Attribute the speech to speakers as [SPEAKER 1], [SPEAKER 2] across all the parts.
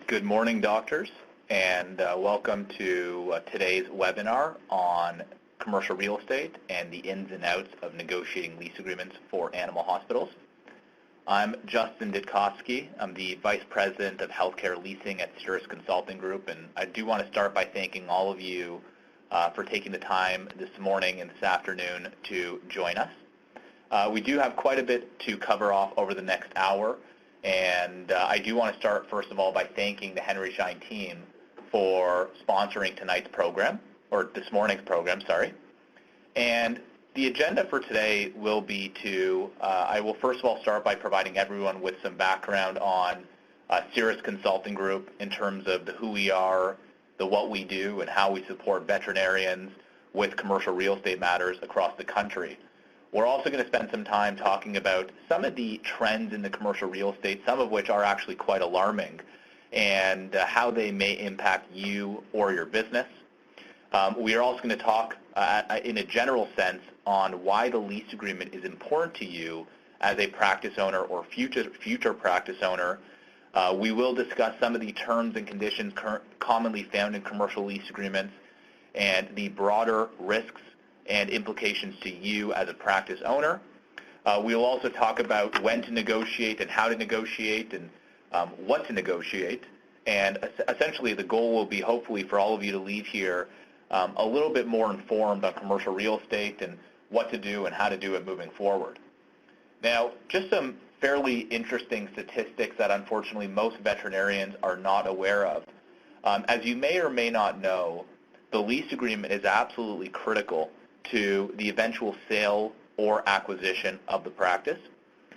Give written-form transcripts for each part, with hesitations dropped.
[SPEAKER 1] Good morning, doctors, and welcome to today's webinar on commercial real estate and the ins and outs of negotiating lease agreements for animal hospitals. I'm Justin Ditkofsky. I'm the Vice President of Healthcare Leasing at Cirrus Consulting Group, and I do want to start by thanking all of you for taking the time this morning and this afternoon to join us. We do have quite a bit to cover off over the next hour, and I do want to start, first of all, by thanking the Henry Schein team for sponsoring tonight's program, or this morning's program, sorry. And the agenda for today will be to, I will first of all start by providing everyone with some background on Cirrus Consulting Group in terms of the who we are, the what we do, and how we support veterinarians with commercial real estate matters across the country. We're also going to spend some time talking about some of the trends in the commercial real estate, some of which are actually quite alarming, and how they may impact you or your business. We are also going to talk in a general sense on why the lease agreement is important to you as a practice owner or future practice owner. We will discuss some of the terms and conditions commonly found in commercial lease agreements and the broader risks and implications to you as a practice owner. We will also talk about when to negotiate and how to negotiate and what to negotiate. And essentially the goal will be hopefully for all of you to leave here a little bit more informed on commercial real estate and what to do and how to do it moving forward. Now, just some fairly interesting statistics that unfortunately most veterinarians are not aware of. As you may or may not know, the lease agreement is absolutely critical to the eventual sale or acquisition of the practice.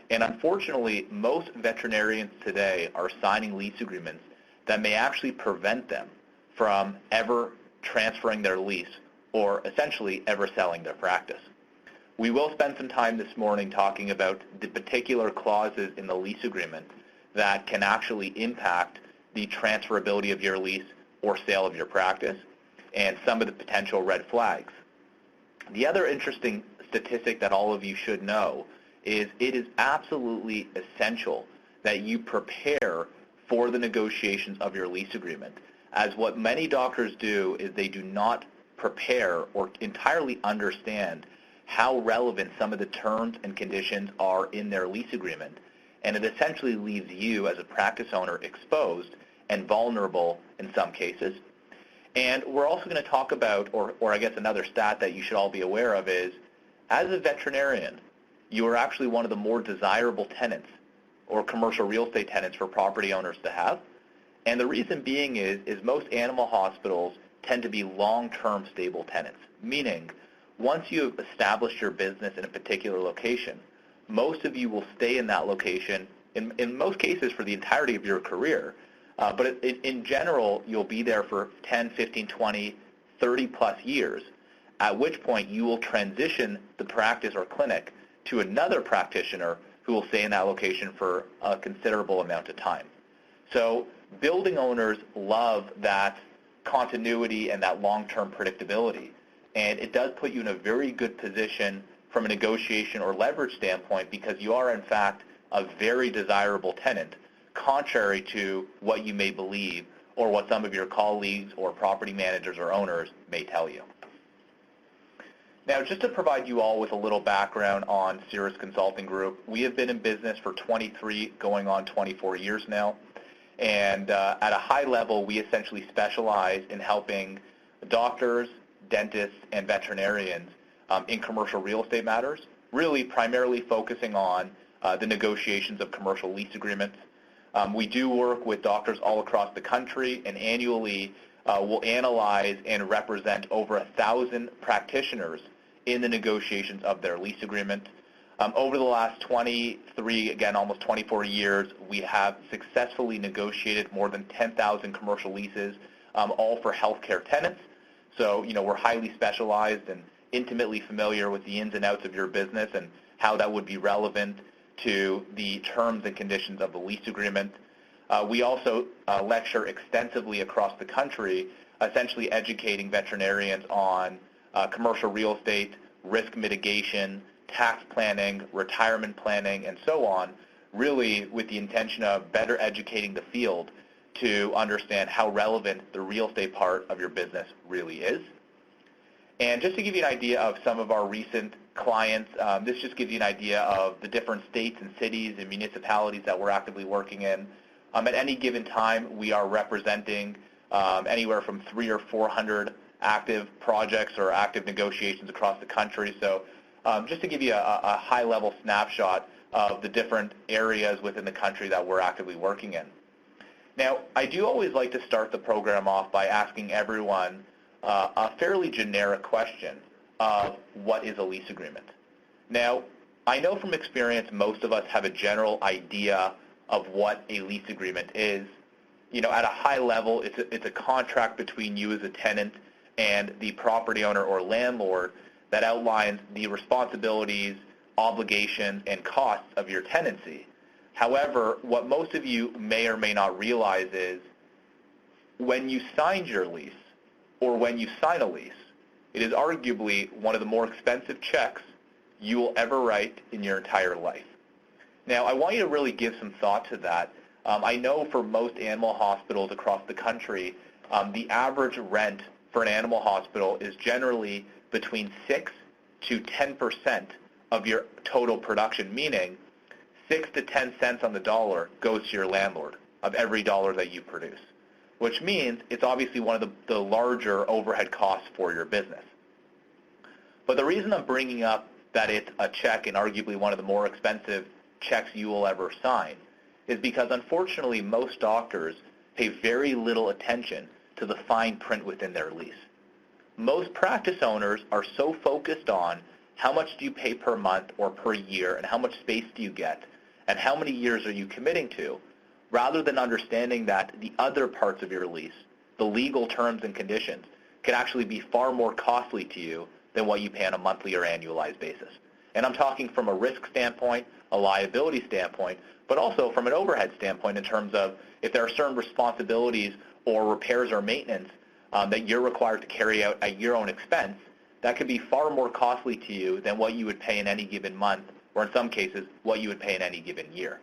[SPEAKER 1] And unfortunately, most veterinarians today are signing lease agreements that may actually prevent them from ever transferring their lease or essentially ever selling their practice. We will spend some time this morning talking about the particular clauses in the lease agreement that can actually impact the transferability of your lease or sale of your practice and some of the potential red flags. The other interesting statistic that all of you should know is it is absolutely essential that you prepare for the negotiations of your lease agreement, as what many doctors do is they do not prepare or entirely understand how relevant some of the terms and conditions are in their lease agreement, and it essentially leaves you as a practice owner exposed and vulnerable in some cases. And we're also going to talk about, or I guess another stat that you should all be aware of is, as a veterinarian, you are actually one of the more desirable tenants or commercial real estate tenants for property owners to have. And the reason being is most animal hospitals tend to be long-term stable tenants, meaning once you have established your business in a particular location, most of you will stay in that location, in most cases for the entirety of your career. But in general, you'll be there for 10, 15, 20, 30 plus years, at which point you will transition the practice or clinic to another practitioner who will stay in that location for a considerable amount of time. So building owners love that continuity and that long-term predictability. And it does put you in a very good position from a negotiation or leverage standpoint because you are, in fact, a very desirable tenant, contrary to what you may believe or what some of your colleagues or property managers or owners may tell you. Now, just to provide you all with a little background on Cirrus Consulting Group, we have been in business for 23, going on 24 years now. And at a high level, we essentially specialize in helping doctors, dentists, and veterinarians in commercial real estate matters, really primarily focusing on the negotiations of commercial lease agreements. We do work with doctors all across the country, and annually we'll analyze and represent over 1,000 practitioners in the negotiations of their lease agreement. Over the last 23, again, almost 24 years, we have successfully negotiated more than 10,000 commercial leases, all for healthcare tenants. So, we're highly specialized and intimately familiar with the ins and outs of your business and how that would be relevant to the terms and conditions of the lease agreement. We also lecture extensively across the country, essentially educating veterinarians on commercial real estate, risk mitigation, tax planning, retirement planning, and so on, really with the intention of better educating the field to understand how relevant the real estate part of your business really is. And just to give you an idea of some of our recent clients, this just gives you an idea of the different states and cities and municipalities that we're actively working in. At any given time, we are representing anywhere from 300 or 400 active projects or active negotiations across the country. So just to give you a high-level snapshot of the different areas within the country that we're actively working in. Now, I do always like to start the program off by asking everyone a fairly generic question of what is a lease agreement. Now, I know from experience most of us have a general idea of what a lease agreement is. You know, at a high level, it's a contract between you as a tenant and the property owner or landlord that outlines the responsibilities, obligations, and costs of your tenancy. However, what most of you may or may not realize is when you signed your lease or when you sign a lease, it is arguably one of the more expensive checks you will ever write in your entire life. Now, I want you to really give some thought to that. I know for most animal hospitals across the country, the average rent for an animal hospital is generally between 6 to 10% of your total production, meaning 6 to 10 cents on the dollar goes to your landlord of every dollar that you produce, which means it's obviously one of the larger overhead costs for your business. But the reason I'm bringing up that it's a check and arguably one of the more expensive checks you will ever sign is because unfortunately most doctors pay very little attention to the fine print within their lease. Most practice owners are so focused on how much do you pay per month or per year and how much space do you get and how many years are you committing to, rather than understanding that the other parts of your lease, the legal terms and conditions, can actually be far more costly to you than what you pay on a monthly or annualized basis. And I'm talking from a risk standpoint, a liability standpoint, but also from an overhead standpoint in terms of if there are certain responsibilities or repairs or maintenance that you're required to carry out at your own expense, that could be far more costly to you than what you would pay in any given month, or in some cases, what you would pay in any given year.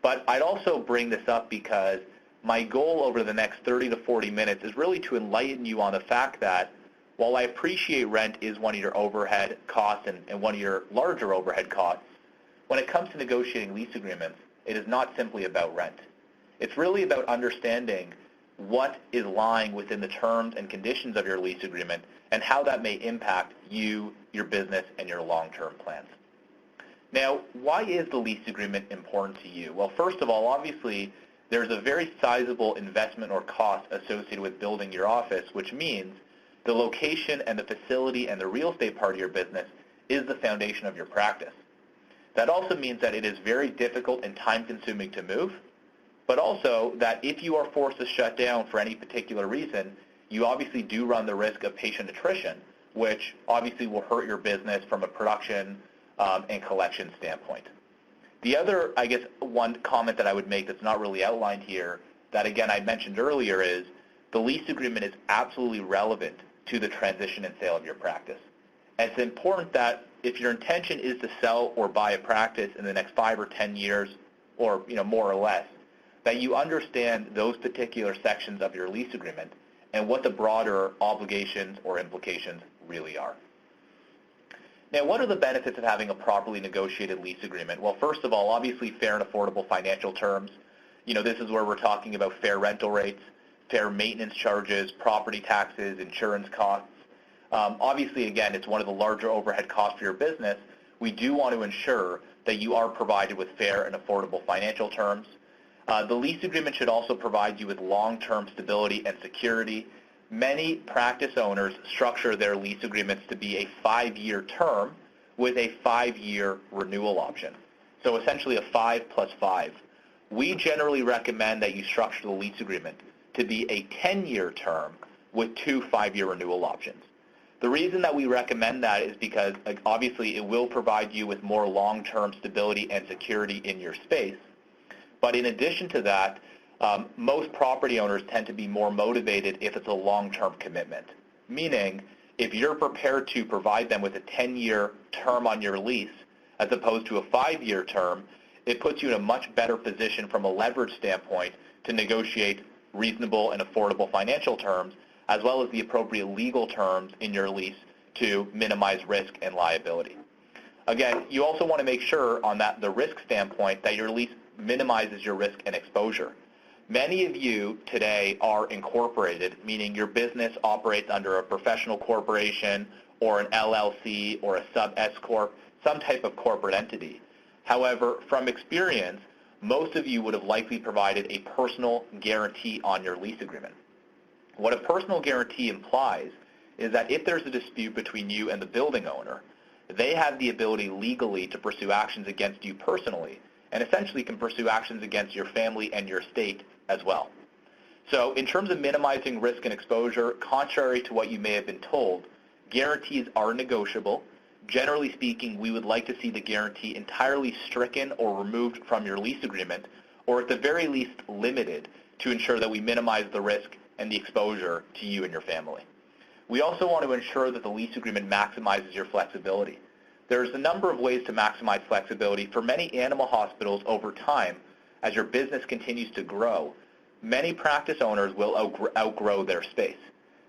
[SPEAKER 1] But I'd also bring this up because my goal over the next 30 to 40 minutes is really to enlighten you on the fact that while I appreciate rent is one of your overhead costs and one of your larger overhead costs, when it comes to negotiating lease agreements, it is not simply about rent. It's really about understanding what is lying within the terms and conditions of your lease agreement and how that may impact you, your business, and your long-term plans. Now, why is the lease agreement important to you? Well, first of all, obviously, there's a very sizable investment or cost associated with building your office, which means the location and the facility and the real estate part of your business is the foundation of your practice. That also means that it is very difficult and time-consuming to move, but also that if you are forced to shut down for any particular reason, you obviously do run the risk of patient attrition, which obviously will hurt your business from a production and collection standpoint. The other, I guess, one comment that I would make that's not really outlined here that, again, I mentioned earlier is the lease agreement is absolutely relevant to the transition and sale of your practice. And it's important that if your intention is to sell or buy a practice in the next 5 or 10 years, or more or less, that you understand those particular sections of your lease agreement and what the broader obligations or implications really are. Now, what are the benefits of having a properly negotiated lease agreement? Well, first of all, obviously fair and affordable financial terms. This is where we're talking about fair rental rates, fair maintenance charges, property taxes, insurance costs. Obviously, again, it's one of the larger overhead costs for your business. We do want to ensure that you are provided with fair and affordable financial terms. The lease agreement should also provide you with long-term stability and security. Many practice owners structure their lease agreements to be a 5-year term with a 5-year renewal option. So essentially a 5 plus 5. We generally recommend that you structure the lease agreement to be a 10-year term with 2 5-year renewal options. The reason that we recommend that is because obviously it will provide you with more long-term stability and security in your space. But in addition to that, most property owners tend to be more motivated if it's a long-term commitment, meaning if you're prepared to provide them with a 10-year term on your lease as opposed to a 5-year term, it puts you in a much better position from a leverage standpoint to negotiate reasonable and affordable financial terms, as well as the appropriate legal terms in your lease to minimize risk and liability. Again, you also want to make sure on the risk standpoint that your lease minimizes your risk and exposure. Many of you today are incorporated, meaning your business operates under a professional corporation or an LLC or a sub-S corp, some type of corporate entity. However, from experience, most of you would have likely provided a personal guarantee on your lease agreement. What a personal guarantee implies is that if there's a dispute between you and the building owner, they have the ability legally to pursue actions against you personally, and essentially can pursue actions against your family and your estate as well. So in terms of minimizing risk and exposure, contrary to what you may have been told, guarantees are negotiable. Generally speaking, we would like to see the guarantee entirely stricken or removed from your lease agreement, or at the very least limited, to ensure that we minimize the risk and the exposure to you and your family. We also want to ensure that the lease agreement maximizes your flexibility. There's a number of ways to maximize flexibility. For many animal hospitals over time, as your business continues to grow, many practice owners will outgrow their space.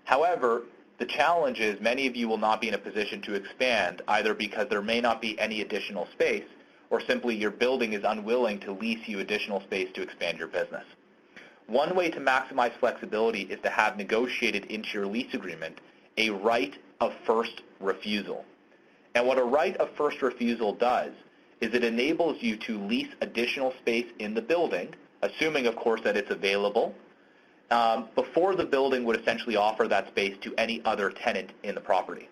[SPEAKER 1] However, the challenge is many of you will not be in a position to expand, either because there may not be any additional space, or simply your building is unwilling to lease you additional space to expand your business. One way to maximize flexibility is to have negotiated into your lease agreement a right of first refusal. And what a right of first refusal does is it enables you to lease additional space in the building, assuming, of course, that it's available, before the building would essentially offer that space to any other tenant in the property.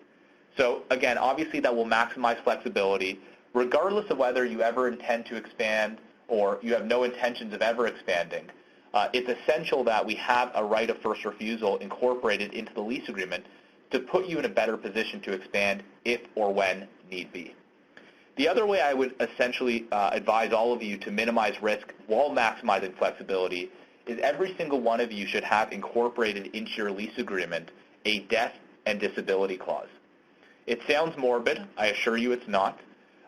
[SPEAKER 1] So again, obviously that will maximize flexibility, regardless of whether you ever intend to expand or you have no intentions of ever expanding. It's essential that we have a right of first refusal incorporated into the lease agreement to put you in a better position to expand if or when need be. The other way I would essentially advise all of you to minimize risk while maximizing flexibility is every single one of you should have incorporated into your lease agreement a death and disability clause. It sounds morbid. I assure you it's not.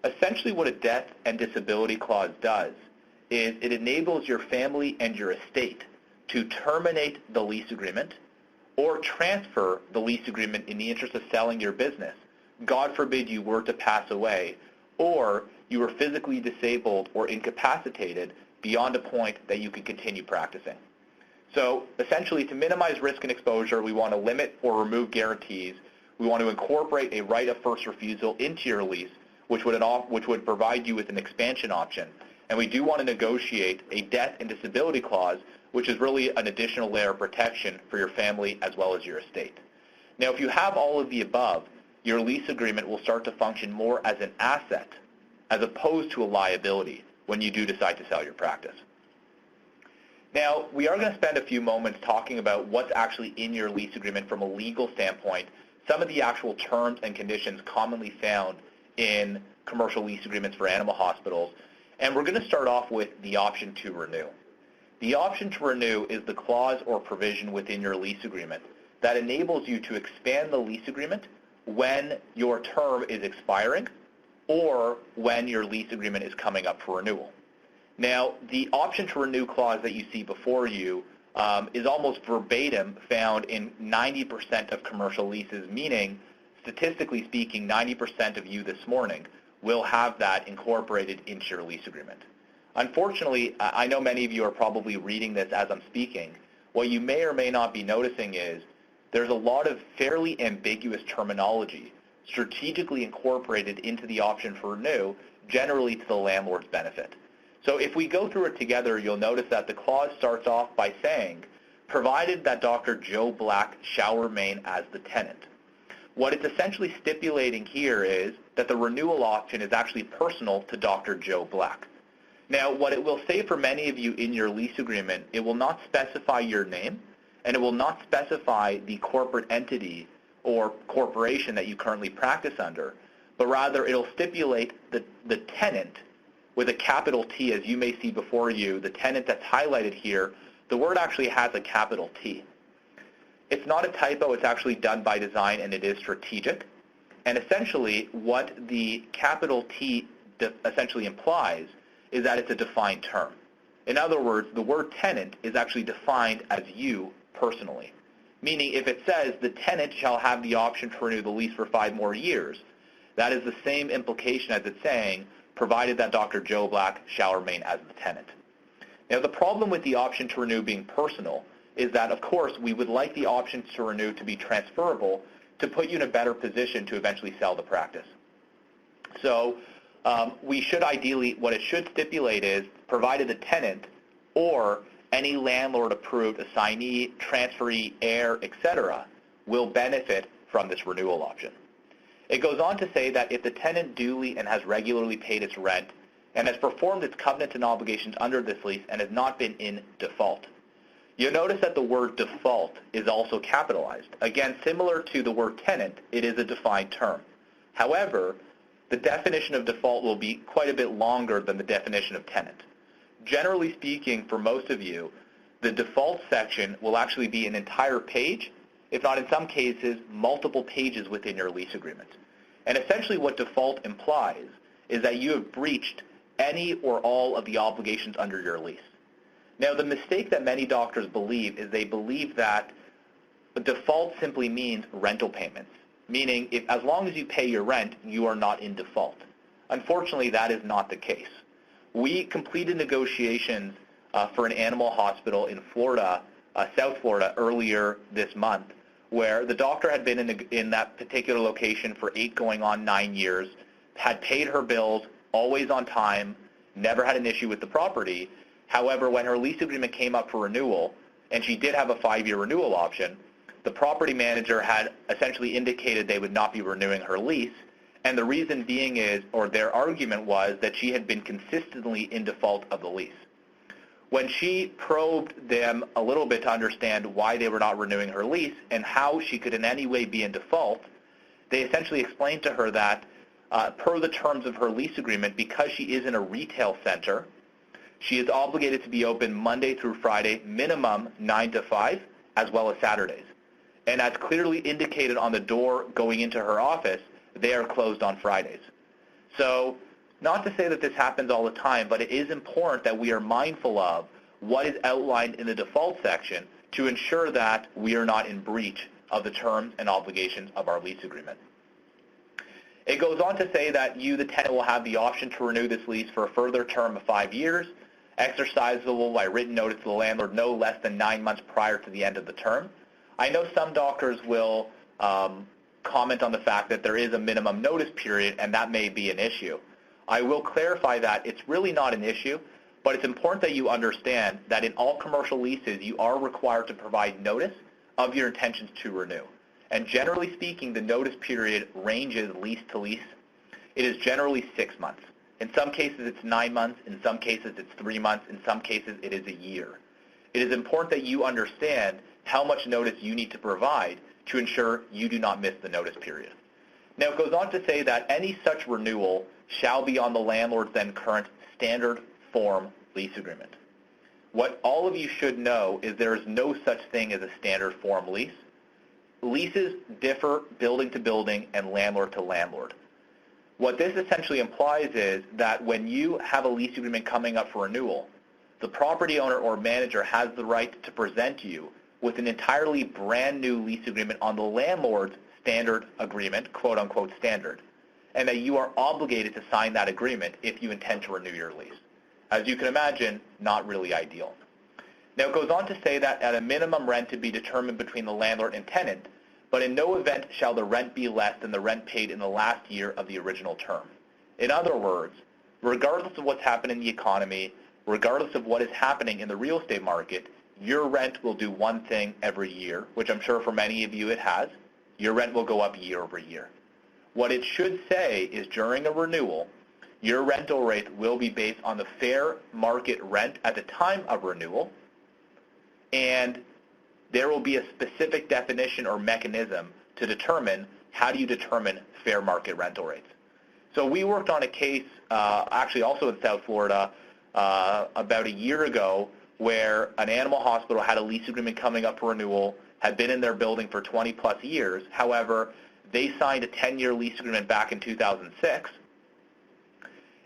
[SPEAKER 1] Essentially what a death and disability clause does is it enables your family and your estate to terminate the lease agreement or transfer the lease agreement in the interest of selling your business. God forbid you were to pass away, or you were physically disabled or incapacitated beyond a point that you could continue practicing. So essentially, to minimize risk and exposure, we want to limit or remove guarantees. We want to incorporate a right of first refusal into your lease, which would provide you with an expansion option. And we do want to negotiate a death and disability clause, which is really an additional layer of protection for your family as well as your estate. Now, if you have all of the above, your lease agreement will start to function more as an asset as opposed to a liability when you do decide to sell your practice. Now, we are going to spend a few moments talking about what's actually in your lease agreement from a legal standpoint, some of the actual terms and conditions commonly found in commercial lease agreements for animal hospitals. And we're going to start off with the option to renew. The option to renew is the clause or provision within your lease agreement that enables you to expand the lease agreement when your term is expiring or when your lease agreement is coming up for renewal. Now, the option to renew clause that you see before you is almost verbatim found in 90% of commercial leases, meaning, statistically speaking, 90% of you this morning will have that incorporated into your lease agreement. Unfortunately, I know many of you are probably reading this as I'm speaking. What you may or may not be noticing is there's a lot of fairly ambiguous terminology strategically incorporated into the option for renew, generally to the landlord's benefit. So if we go through it together, you'll notice that the clause starts off by saying, provided that Dr. Joe Black shall remain as the tenant. What it's essentially stipulating here is that the renewal option is actually personal to Dr. Joe Black. Now, what it will say for many of you in your lease agreement, it will not specify your name, and it will not specify the corporate entity or corporation that you currently practice under, but rather it'll stipulate the tenant with a capital T, as you may see before you. The tenant that's highlighted here, the word actually has a capital T. It's not a typo, it's actually done by design, and it is strategic. And essentially, what the capital T essentially implies is that it's a defined term. In other words, the word tenant is actually defined as you personally, meaning if it says the tenant shall have the option to renew the lease for 5 more years, that is the same implication as it's saying, provided that Dr. Joe Black shall remain as the tenant. Now, the problem with the option to renew being personal is that, of course, we would like the options to renew to be transferable to put you in a better position to eventually sell the practice. So we should ideally, what it should stipulate is, provided the tenant or any landlord-approved assignee, transferee, heir, etc., will benefit from this renewal option. It goes on to say that if the tenant duly and has regularly paid its rent and has performed its covenants and obligations under this lease and has not been in default. You'll notice that the word default is also capitalized. Again, similar to the word tenant, it is a defined term. However, the definition of default will be quite a bit longer than the definition of tenant. Generally speaking, for most of you, the default section will actually be an entire page, if not in some cases, multiple pages within your lease agreement. And essentially what default implies is that you have breached any or all of the obligations under your lease. Now, the mistake that many doctors believe is they believe that default simply means rental payments, meaning if as long as you pay your rent, you are not in default. Unfortunately, that is not the case. We completed negotiations for an animal hospital in Florida, South Florida, earlier this month, where the doctor had been in that particular location for 8 going on 9 years, had paid her bills, always on time, never had an issue with the property. However, when her lease agreement came up for renewal, and she did have a 5-year renewal option, the property manager had essentially indicated they would not be renewing her lease, and the reason being is, or their argument was, that she had been consistently in default of the lease. When she probed them a little bit to understand why they were not renewing her lease and how she could in any way be in default, they essentially explained to her that per the terms of her lease agreement, because she is in a retail center, she is obligated to be open Monday through Friday, minimum 9 to 5, as well as Saturdays. And as clearly indicated on the door going into her office, they are closed on Fridays. So, not to say that this happens all the time, but it is important that we are mindful of what is outlined in the default section to ensure that we are not in breach of the terms and obligations of our lease agreement. It goes on to say that you, the tenant, will have the option to renew this lease for a further term of 5 years, exercisable by written notice to the landlord no less than 9 months prior to the end of the term. I know some doctors will comment on the fact that there is a minimum notice period, and that may be an issue. I will clarify that it's really not an issue, but it's important that you understand that in all commercial leases, you are required to provide notice of your intentions to renew. And generally speaking, the notice period ranges lease to lease. It is generally 6 months. In some cases, it's 9 months. In some cases, it's 3 months. In some cases, it is a year. It is important that you understand how much notice you need to provide to ensure you do not miss the notice period. Now, it goes on to say that any such renewal shall be on the landlord's then current standard form lease agreement. What all of you should know is there is no such thing as a standard form lease. Leases differ building to building and landlord to landlord. What this essentially implies is that when you have a lease agreement coming up for renewal, the property owner or manager has the right to present you with an entirely brand new lease agreement on the landlord's standard agreement, quote unquote standard, and that you are obligated to sign that agreement if you intend to renew your lease. As you can imagine, not really ideal. Now, it goes on to say that at a minimum rent to be determined between the landlord and tenant, but in no event shall the rent be less than the rent paid in the last year of the original term. In other words, regardless of what's happened in the economy, regardless of what is happening in the real estate market, your rent will do one thing every year, which I'm sure for many of you it has. Your rent will go up year over year. What it should say is during a renewal, your rental rate will be based on the fair market rent at the time of renewal, and there will be a specific definition or mechanism to determine how do you determine fair market rental rates. So we worked on a case, actually also in South Florida, about a year ago, where an animal hospital had a lease agreement coming up for renewal, had been in their building for 20 plus years. However, they signed a 10-year lease agreement back in 2006,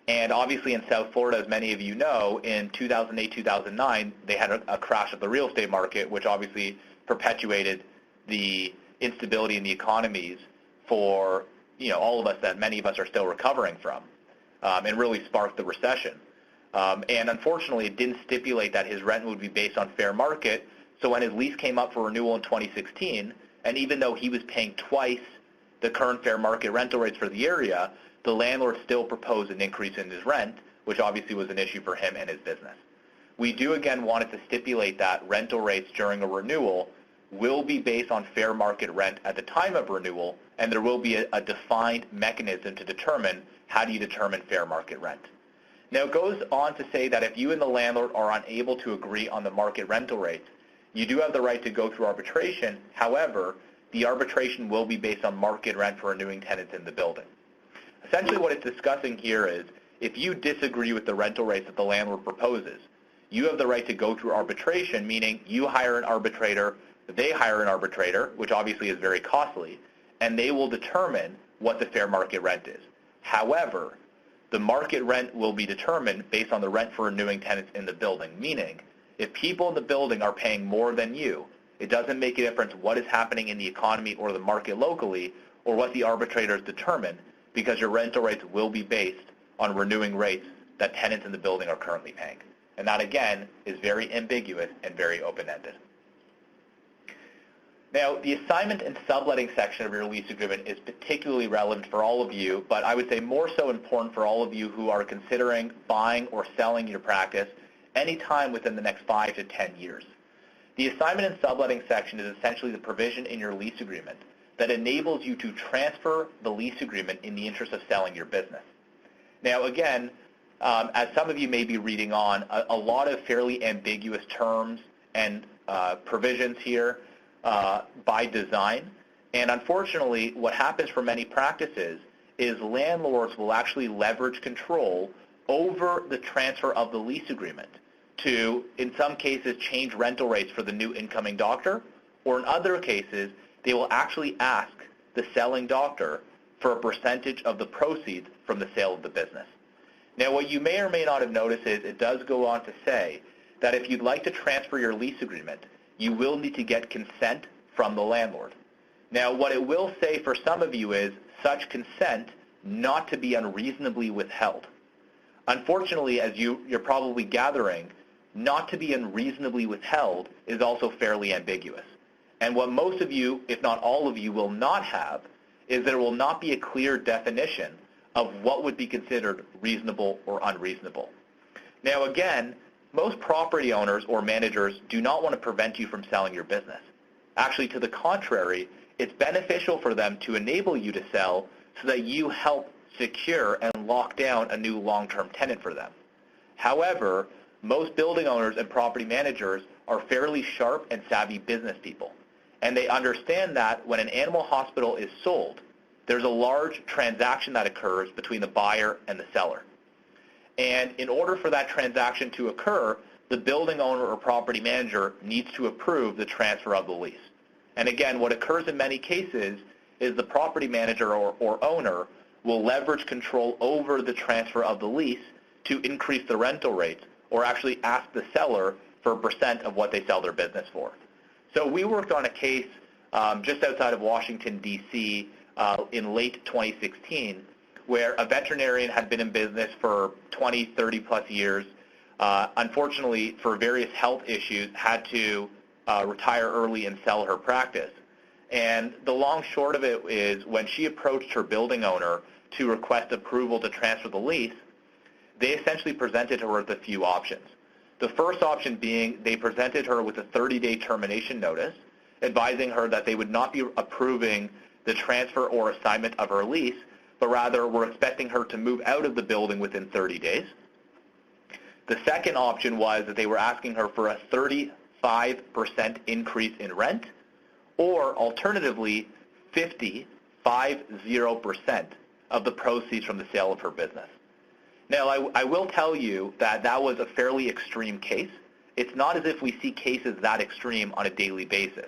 [SPEAKER 1] And obviously in South Florida, as many of you know, in 2008, 2009, they had a crash of the real estate market, which obviously perpetuated the instability in the economies for all of us that many of us are still recovering from, and really sparked the recession. And unfortunately, it didn't stipulate that his rent would be based on fair market. So when his lease came up for renewal in 2016, and even though he was paying twice the current fair market rental rates for the area, the landlord still proposed an increase in his rent, which obviously was an issue for him and his business. We do again wanted to stipulate that rental rates during a renewal will be based on fair market rent at the time of renewal, and there will be a defined mechanism to determine how do you determine fair market rent. Now it goes on to say that if you and the landlord are unable to agree on the market rental rates, you do have the right to go through arbitration. However, the arbitration will be based on market rent for renewing tenants in the building. Essentially what it's discussing here is if you disagree with the rental rates that the landlord proposes, you have the right to go through arbitration, meaning you hire an arbitrator, they hire an arbitrator, which obviously is very costly, and they will determine what the fair market rent is. However, the market rent will be determined based on the rent for renewing tenants in the building, meaning if people in the building are paying more than you, it doesn't make a difference what is happening in the economy or the market locally or what the arbitrators determine, because your rental rates will be based on renewing rates that tenants in the building are currently paying. And that, again, is very ambiguous and very open-ended. Now, the assignment and subletting section of your lease agreement is particularly relevant for all of you, but I would say more so important for all of you who are considering buying or selling your practice anytime within the next 5 to 10 years. The assignment and subletting section is essentially the provision in your lease agreement that enables you to transfer the lease agreement in the interest of selling your business. Now, again, as some of you may be reading on, a lot of fairly ambiguous terms and provisions here by design. And unfortunately, what happens for many practices is landlords will actually leverage control over the transfer of the lease agreement to, in some cases, change rental rates for the new incoming doctor, or in other cases, they will actually ask the selling doctor for a percentage of the proceeds from the sale of the business. Now, what you may or may not have noticed is it does go on to say that if you'd like to transfer your lease agreement, you will need to get consent from the landlord. Now, what it will say for some of you is such consent not to be unreasonably withheld. Unfortunately, as you're probably gathering, not to be unreasonably withheld is also fairly ambiguous. And what most of you, if not all of you, will not have is there will not be a clear definition of what would be considered reasonable or unreasonable. Now, again, most property owners or managers do not want to prevent you from selling your business. Actually, to the contrary, it's beneficial for them to enable you to sell so that you help secure and lock down a new long-term tenant for them. However, most building owners and property managers are fairly sharp and savvy business people, and they understand that when an animal hospital is sold, there's a large transaction that occurs between the buyer and the seller. And in order for that transaction to occur, the building owner or property manager needs to approve the transfer of the lease. And again, what occurs in many cases is the property manager or owner will leverage control over the transfer of the lease to increase the rental rates, or actually ask the seller for a percent of what they sell their business for. So we worked on a case just outside of Washington, D.C. In late 2016, where a veterinarian had been in business for 20, 30 plus years, unfortunately for various health issues had to retire early and sell her practice. And the long short of it is when she approached her building owner to request approval to transfer the lease, they essentially presented her with a few options. The first option being they presented her with a 30-day termination notice, advising her that they would not be approving the transfer or assignment of her lease, but rather were expecting her to move out of the building within 30 days. The second option was that they were asking her for a 35% increase in rent, or alternatively, 50% of the proceeds from the sale of her business. Now, I will tell you that that was a fairly extreme case. It's not as if we see cases that extreme on a daily basis.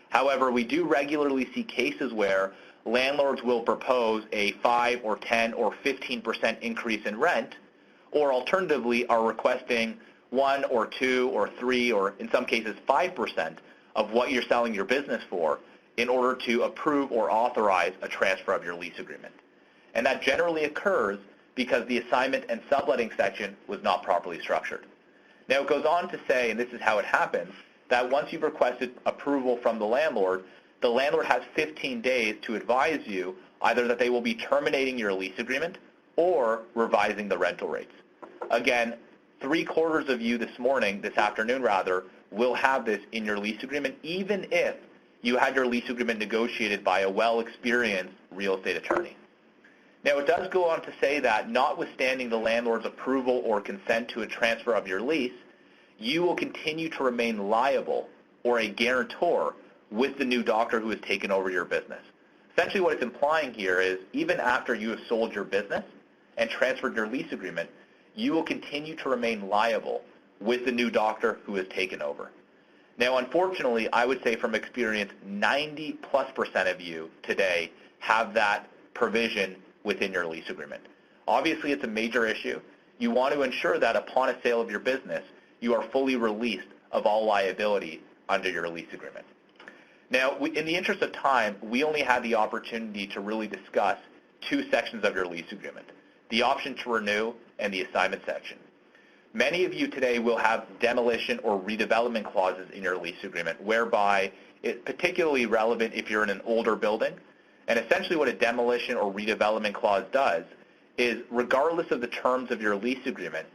[SPEAKER 1] However, we do regularly see cases where landlords will propose a 5 or 10 or 15% increase in rent, or alternatively are requesting 1 or 2 or 3 or in some cases 5% of what you're selling your business for in order to approve or authorize a transfer of your lease agreement. And that generally occurs because the assignment and subletting section was not properly structured. Now it goes on to say, and this is how it happens, that once you've requested approval from the landlord has 15 days to advise you either that they will be terminating your lease agreement or revising the rental rates. Again, 3/4 of you this afternoon, will have this in your lease agreement, even if you had your lease agreement negotiated by a well-experienced real estate attorney. Now, it does go on to say that notwithstanding the landlord's approval or consent to a transfer of your lease, you will continue to remain liable or a guarantor with the new doctor who has taken over your business. Essentially what it's implying here is even after you have sold your business and transferred your lease agreement, you will continue to remain liable with the new doctor who has taken over. Now, unfortunately, I would say from experience, 90+% of you today have that provision within your lease agreement. Obviously, it's a major issue. You want to ensure that upon a sale of your business, you are fully released of all liability under your lease agreement. Now, in the interest of time, we only had the opportunity to really discuss 2 sections of your lease agreement, the option to renew and the assignment section. Many of you today will have demolition or redevelopment clauses in your lease agreement, whereby it's particularly relevant if you're in an older building. And essentially what a demolition or redevelopment clause does is, regardless of the terms of your lease agreement,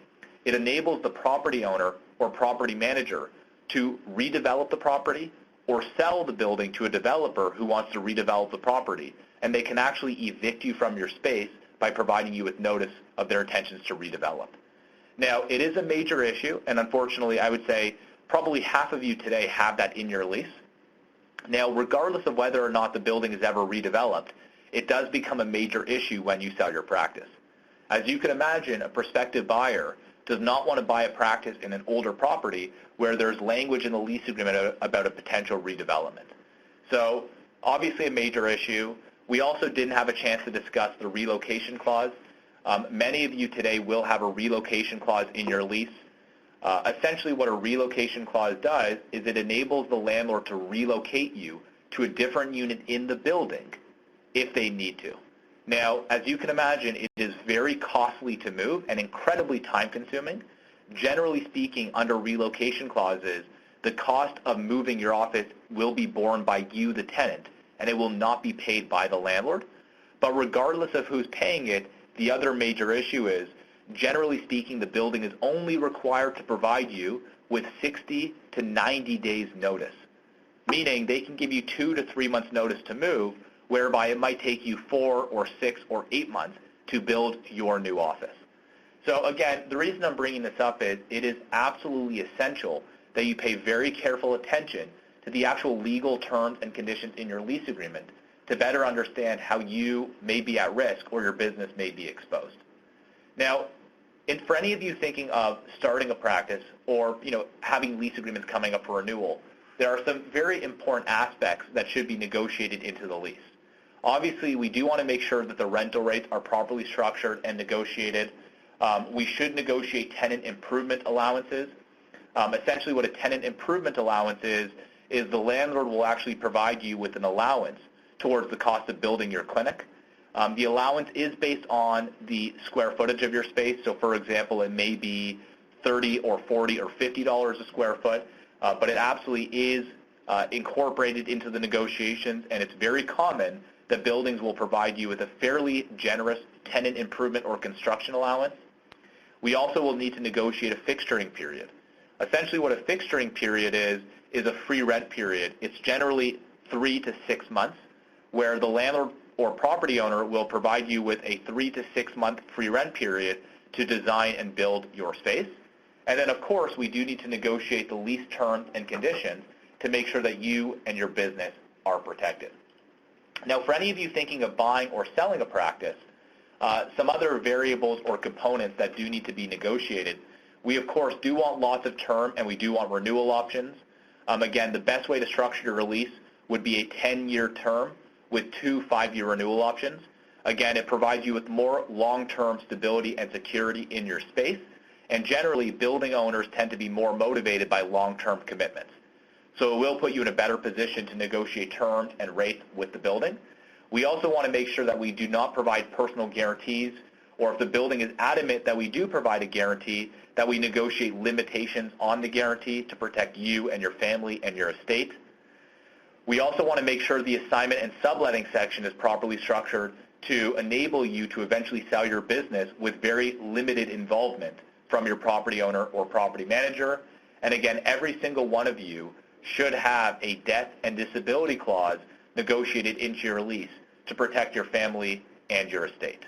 [SPEAKER 1] it enables the property owner or property manager to redevelop the property or sell the building to a developer who wants to redevelop the property. And they can actually evict you from your space by providing you with notice of their intentions to redevelop. Now, it is a major issue, and unfortunately, I would say probably half of you today have that in your lease. Now, regardless of whether or not the building is ever redeveloped, it does become a major issue when you sell your practice. As you can imagine, a prospective buyer does not want to buy a practice in an older property where there's language in the lease agreement about a potential redevelopment. So, obviously a major issue. We also didn't have a chance to discuss the relocation clause. Many of you today will have a relocation clause in your lease. Essentially what a relocation clause does is it enables the landlord to relocate you to a different unit in the building if they need to. Now, as you can imagine, it is very costly to move and incredibly time-consuming. Generally speaking, under relocation clauses, the cost of moving your office will be borne by you, the tenant, and it will not be paid by the landlord. But regardless of who's paying it, the other major issue is, generally speaking, the building is only required to provide you with 60 to 90 days notice, meaning they can give you 2 to 3 months notice to move, whereby it might take you 4 or 6 or 8 months to build your new office. So again, the reason I'm bringing this up is it is absolutely essential that you pay very careful attention to the actual legal terms and conditions in your lease agreement to better understand how you may be at risk or your business may be exposed. Now, for any of you thinking of starting a practice or having lease agreements coming up for renewal, there are some very important aspects that should be negotiated into the lease. Obviously, we do want to make sure that the rental rates are properly structured and negotiated. We should negotiate tenant improvement allowances. Essentially, what a tenant improvement allowance is the landlord will actually provide you with an allowance towards the cost of building your clinic. The allowance is based on the square footage of your space. So, for example, it may be $30 or $40 or $50 a square foot, but it absolutely is incorporated into the negotiations, and it's very common that buildings will provide you with a fairly generous tenant improvement or construction allowance. We also will need to negotiate a fixturing period. Essentially what a fixturing period is a free rent period. It's generally 3 to 6 months, where the landlord or property owner will provide you with a 3 to 6 month free rent period to design and build your space. And then, of course, we do need to negotiate the lease terms and conditions to make sure that you and your business are protected. Now, for any of you thinking of buying or selling a practice, some other variables or components that do need to be negotiated. We, of course, do want lots of term, and we do want renewal options. Again, the best way to structure your lease would be a 10-year term with 2 5-year renewal options. Again, it provides you with more long-term stability and security in your space, and generally, building owners tend to be more motivated by long-term commitments. So it will put you in a better position to negotiate terms and rates with the building. We also want to make sure that we do not provide personal guarantees, or if the building is adamant that we do provide a guarantee, that we negotiate limitations on the guarantee to protect you and your family and your estate. We also want to make sure the assignment and subletting section is properly structured to enable you to eventually sell your business with very limited involvement from your property owner or property manager. And again, every single one of you should have a death and disability clause negotiated into your lease to protect your family and your estate.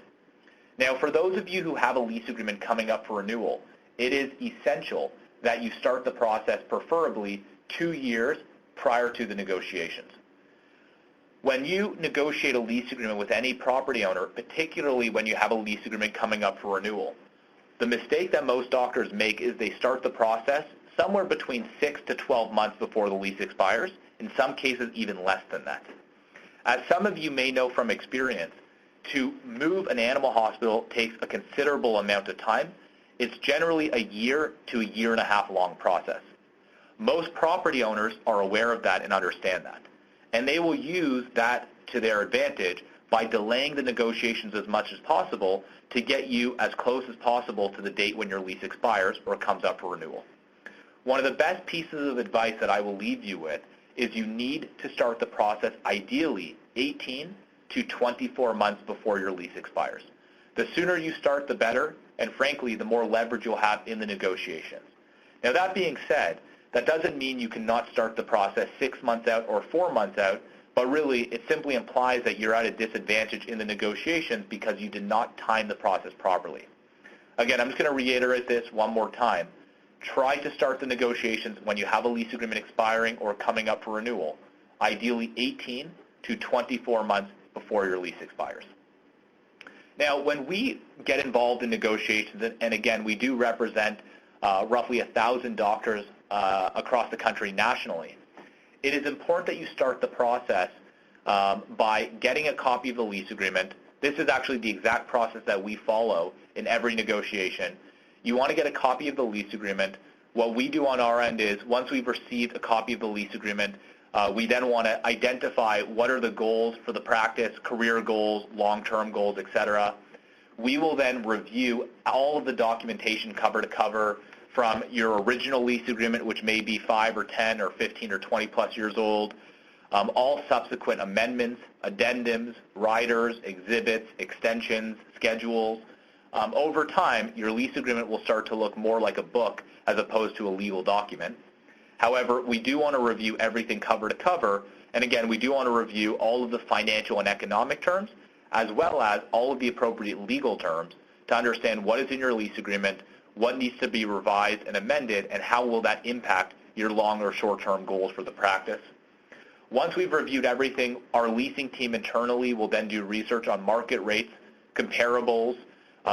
[SPEAKER 1] Now, for those of you who have a lease agreement coming up for renewal, it is essential that you start the process preferably 2 years prior to the negotiations. When you negotiate a lease agreement with any property owner, particularly when you have a lease agreement coming up for renewal, the mistake that most doctors make is they start the process somewhere between 6 to 12 months before the lease expires, in some cases even less than that. As some of you may know from experience, to move an animal hospital takes a considerable amount of time. It's generally a year to a year and a half long process. Most property owners are aware of that and understand that, and they will use that to their advantage by delaying the negotiations as much as possible to get you as close as possible to the date when your lease expires or comes up for renewal. One of the best pieces of advice that I will leave you with is you need to start the process ideally 18 to 24 months before your lease expires. The sooner you start, the better, and frankly, the more leverage you'll have in the negotiations. Now, that being said, that doesn't mean you cannot start the process 6 months out or 4 months out, but really it simply implies that you're at a disadvantage in the negotiations because you did not time the process properly. Again, I'm just going to reiterate this one more time. Try to start the negotiations when you have a lease agreement expiring or coming up for renewal, ideally 18 to 24 months before your lease expires. Now, when we get involved in negotiations, and again, we do represent roughly 1,000 doctors across the country nationally, it is important that you start the process by getting a copy of the lease agreement. This is actually the exact process that we follow in every negotiation. You want to get a copy of the lease agreement. What we do on our end is once we've received a copy of the lease agreement, we then want to identify what are the goals for the practice, career goals, long-term goals, etc. We will then review all of the documentation cover to cover from your original lease agreement, which may be 5 or 10 or 15 or 20 plus years old, all subsequent amendments, addendums, riders, exhibits, extensions, schedules. Over time, your lease agreement will start to look more like a book as opposed to a legal document. However, we do want to review everything cover to cover, and again, we do want to review all of the financial and economic terms, as well as all of the appropriate legal terms to understand what is in your lease agreement, what needs to be revised and amended, and how will that impact your long or short-term goals for the practice. Once we've reviewed everything, our leasing team internally will then do research on market rates, comparables,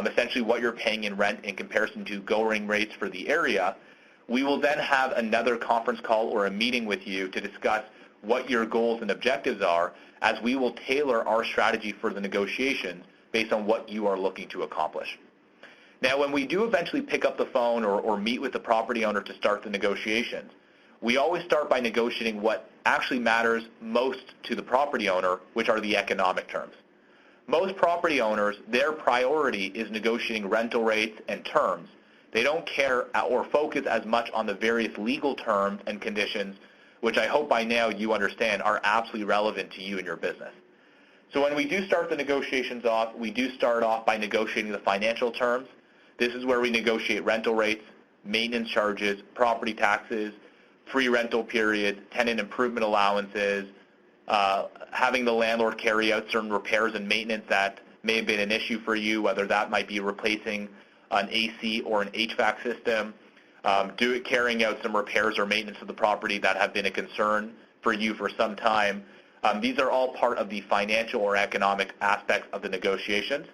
[SPEAKER 1] essentially what you're paying in rent in comparison to going rates for the area. We will then have another conference call or a meeting with you to discuss what your goals and objectives are, as we will tailor our strategy for the negotiations based on what you are looking to accomplish. Now, when we do eventually pick up the phone or meet with the property owner to start the negotiations, we always start by negotiating what actually matters most to the property owner, which are the economic terms. Most property owners, their priority is negotiating rental rates and terms. They don't care or focus as much on the various legal terms and conditions, which I hope by now you understand are absolutely relevant to you and your business. So when we do start the negotiations off, we do start off by negotiating the financial terms. This is where we negotiate rental rates, maintenance charges, property taxes, free rental periods, tenant improvement allowances, having the landlord carry out certain repairs and maintenance that may have been an issue for you, whether that might be replacing an AC or an HVAC system, carrying out some repairs or maintenance of the property that have been a concern for you for some time. These are all part of the financial or economic aspects of the negotiations.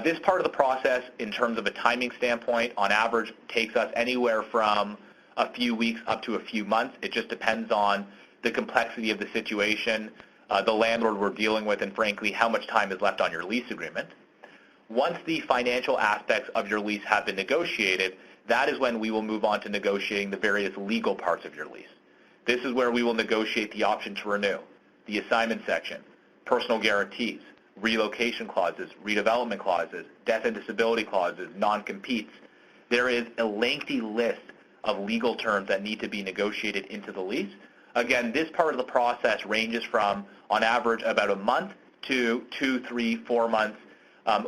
[SPEAKER 1] This part of the process, in terms of a timing standpoint, on average takes us anywhere from a few weeks up to a few months. It just depends on the complexity of the situation. the landlord we're dealing with, and frankly, how much time is left on your lease agreement. Once the financial aspects of your lease have been negotiated, that is when we will move on to negotiating the various legal parts of your lease. This is where we will negotiate the option to renew, the assignment section, personal guarantees, relocation clauses, redevelopment clauses, death and disability clauses, non-competes. There is a lengthy list of legal terms that need to be negotiated into the lease. Again, this part of the process ranges from, on average, about a month to 2, 3, 4 months.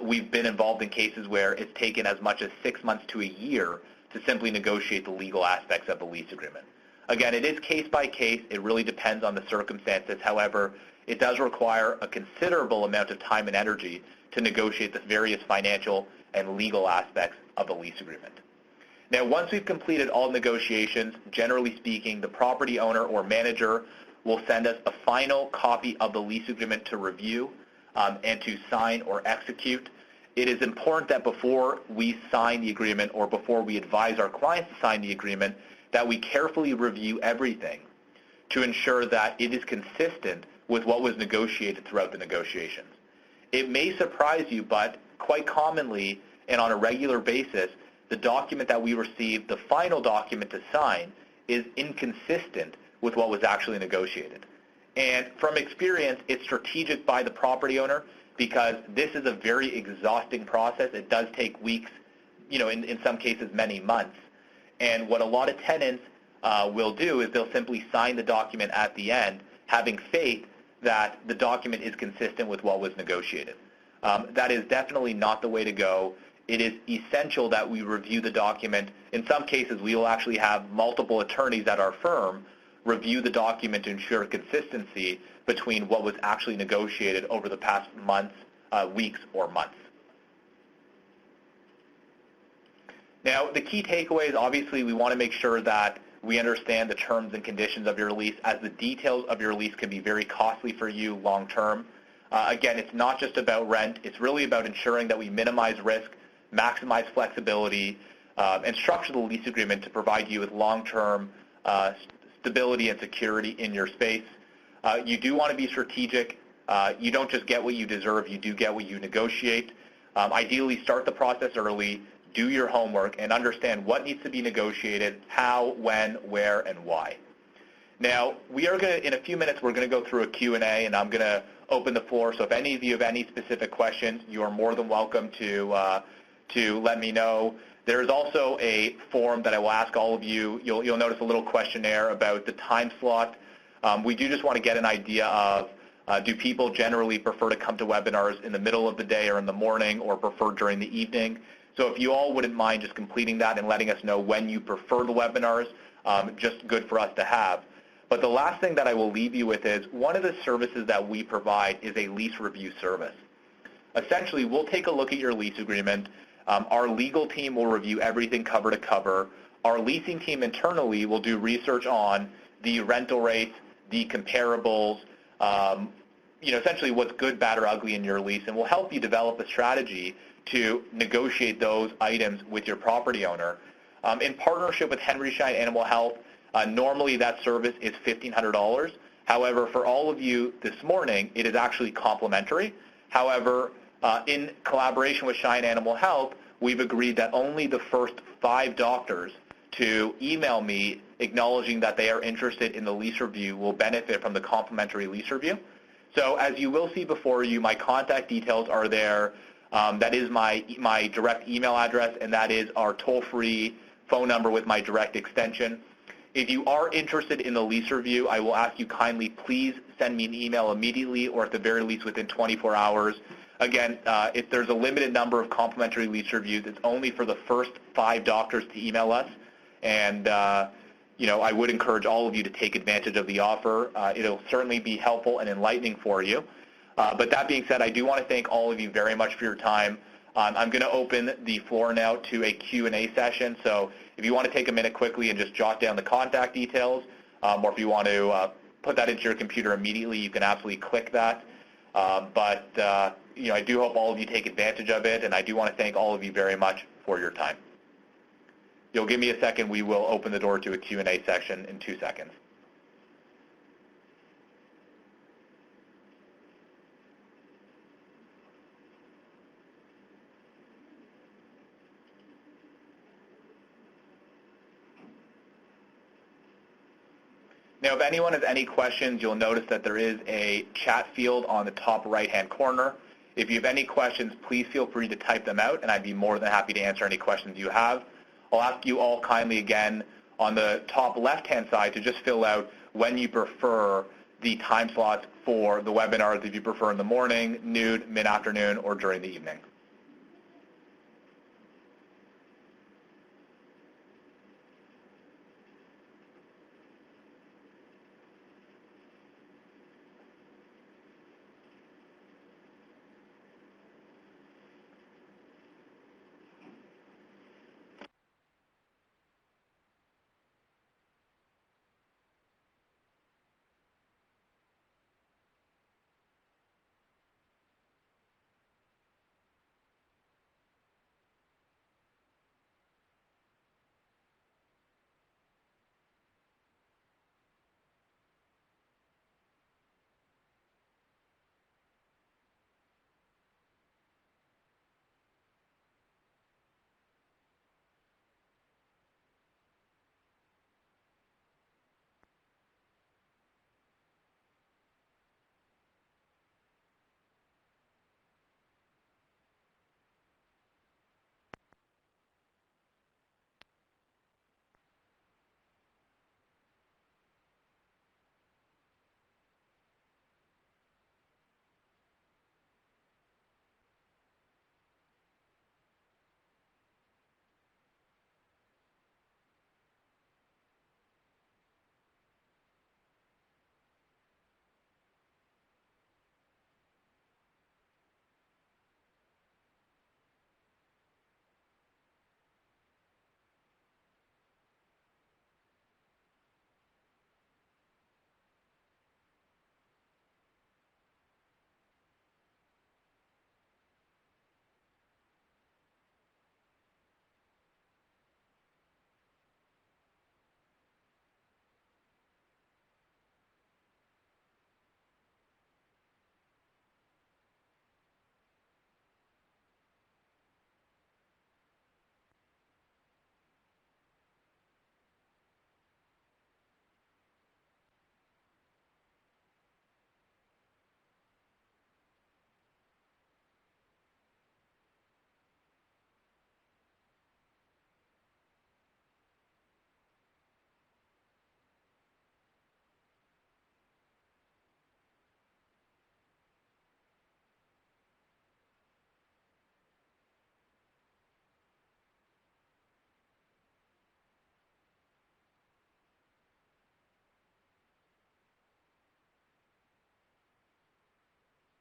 [SPEAKER 1] We've been involved in cases where it's taken as much as 6 months to a year to simply negotiate the legal aspects of the lease agreement. Again, it is case by case. It really depends on the circumstances. However, it does require a considerable amount of time and energy to negotiate the various financial and legal aspects of the lease agreement. Now, once we've completed all negotiations, generally speaking, the property owner or manager will send us a final copy of the lease agreement to review and to sign or execute. It is important that before we sign the agreement or before we advise our clients to sign the agreement, that we carefully review everything to ensure that it is consistent with what was negotiated throughout the negotiations. It may surprise you, but quite commonly and on a regular basis, the document that we receive, the final document to sign, is inconsistent with what was actually negotiated. And from experience, it's strategic by the property owner because this is a very exhausting process. It does take weeks, in some cases many months. And what a lot of tenants will do is they'll simply sign the document at the end, having faith that the document is consistent with what was negotiated. That is definitely not the way to go. It is essential that we review the document. In some cases, we will actually have multiple attorneys at our firm review the document to ensure consistency between what was actually negotiated over the past months, weeks, or months. Now, the key takeaways, obviously, we want to make sure that we understand the terms and conditions of your lease, as the details of your lease can be very costly for you long term. Again, it's not just about rent. It's really about ensuring that we minimize risk, maximize flexibility, and structure the lease agreement to provide you with long-term stability and security in your space. You do want to be strategic. You don't just get what you deserve. You do get what you negotiate. Ideally, start the process early, do your homework, and understand what needs to be negotiated, how, when, where, and why. Now, we are going to, in a few minutes, we're going to go through a Q&A, and I'm going to open the floor. So if any of you have any specific questions, you are more than welcome to let me know. There's also a form that I will ask all of you. You'll notice a little questionnaire about the time slot. We do just want to get an idea of, do people generally prefer to come to webinars in the middle of the day or in the morning, or prefer during the evening? So if you all wouldn't mind just completing that and letting us know when you prefer the webinars, just good for us to have. But the last thing that I will leave you with is, one of the services that we provide is a lease review service. Essentially, we'll take a look at your lease agreement. Our legal team will review everything cover to cover. Our leasing team internally will do research on the rental rates, the comparables, essentially what's good, bad, or ugly in your lease, and we'll help you develop a strategy to negotiate those items with your property owner. In partnership with Henry Schein Animal Health, normally that service is $1,500. However, for all of you this morning, it is actually complimentary. However, in collaboration with Schein Animal Health, we've agreed that only the first 5 doctors to email me acknowledging that they are interested in the lease review will benefit from the complimentary lease review. So as you will see before you, my contact details are there. That is my direct email address, and that is our toll-free phone number with my direct extension. If you are interested in the lease review, I will ask you kindly, please send me an email immediately, or at the very least within 24 hours. Again, if there's a limited number of complimentary lease reviews, it's only for the first 5 doctors to email us. And, I would encourage all of you to take advantage of the offer. It'll certainly be helpful and enlightening for you. But that being said, I do want to thank all of you very much for your time. I'm going to open the floor now to a Q&A session. So if you want to take a minute quickly and just jot down the contact details, or if you want to put that into your computer immediately, you can absolutely click that. I do hope all of you take advantage of it, and I do want to thank all of you very much for your time. You'll give me a second. We will open the door to a Q&A section in 2 seconds. Now, if anyone has any questions, you'll notice that there is a chat field on the top right-hand corner. If you have any questions, please feel free to type them out, and I'd be more than happy to answer any questions you have. I'll ask you all kindly again on the top left-hand side to just fill out when you prefer the time slots for the webinars, if you prefer in the morning, noon, mid-afternoon, or during the evening.